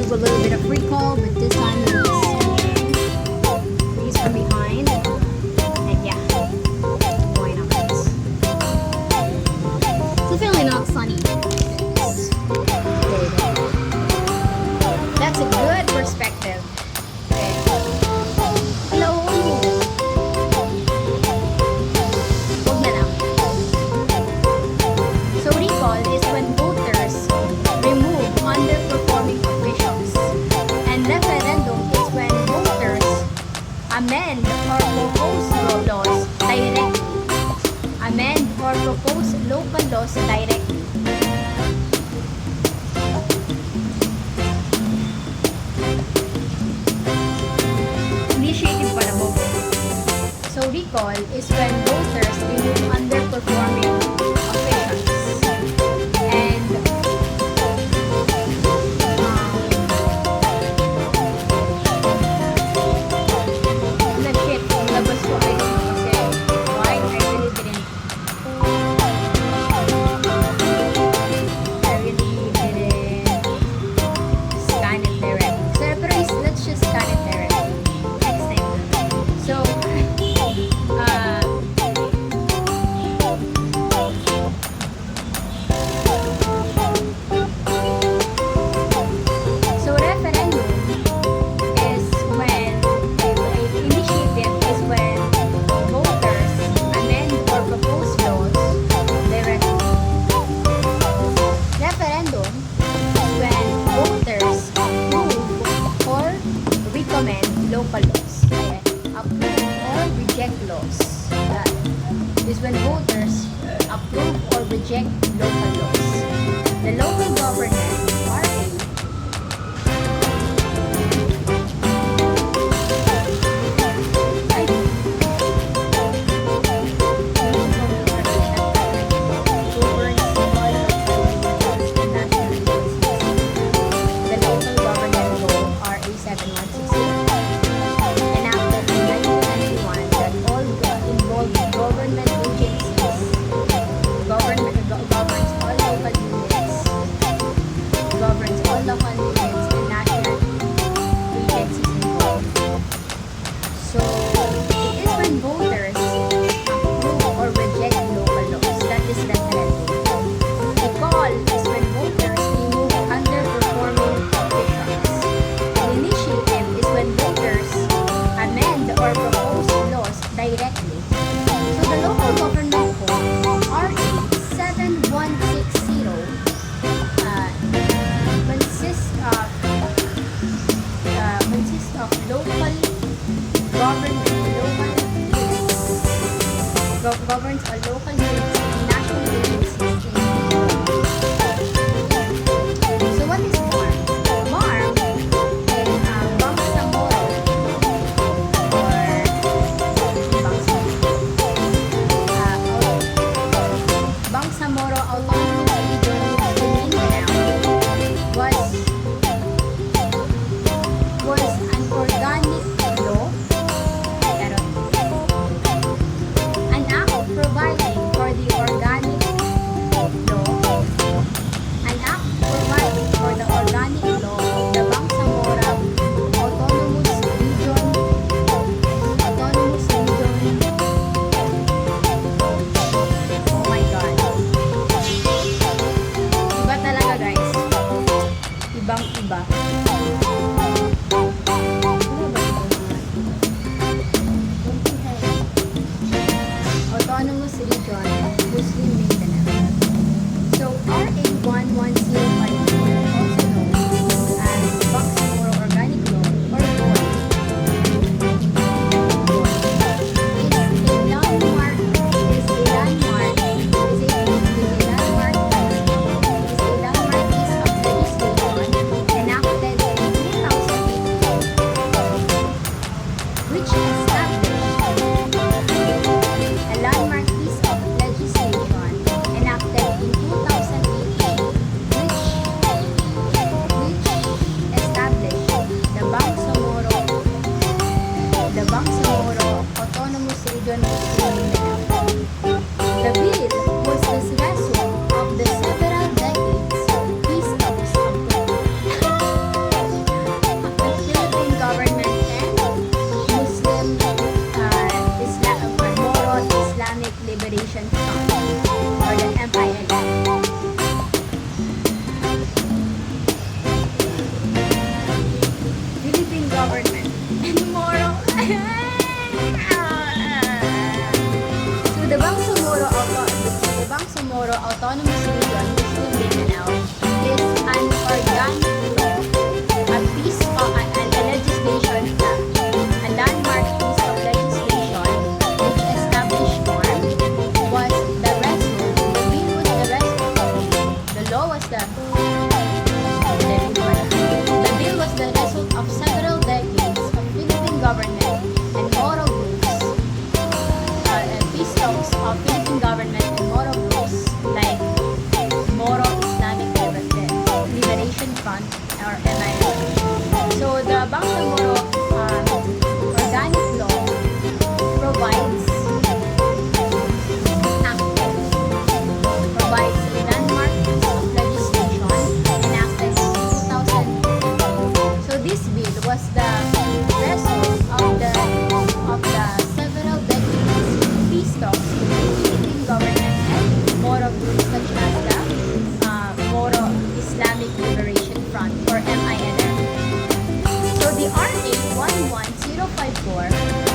do a little bit of recall, but this time it was these from behind. And yeah, going upwards. It's definitely not sunny. There you go. That's a good perspective. Okay. Hello. Huwag na lang. So recall is when voters remove underperforming officials. And referendum is when voters amend or propose laws directly. Amend or propose local laws directly. Initiative pala mo. So recall is when voters remove underperforming officials. And shit, labas ko ay kasi why I really didn't scan it directly. So pero let's just scan it directly next time. So so referendum is when initiative is when voters amend or propose laws directly. Referendum is when voters approve or recommend local laws. Ayan. Approve or reject laws. That is when voters approve or reject local laws. The local government, RA, the local government law RA 7168 enacted in 1991 that all involved government agencies, government The bill was the result of several decades of Philippine government and moral groups, and peace talks of Philippine government and moral groups like Moro Islamic Liberation Front or MIL. So the Bangsamoro organic law provides a landmark piece of legislation enacted in 2000. So this bill was the result of the several decades peace talks between Philippine government and Moro groups such as the Moro Islamic Liberation Front or MILF. So the RA 11054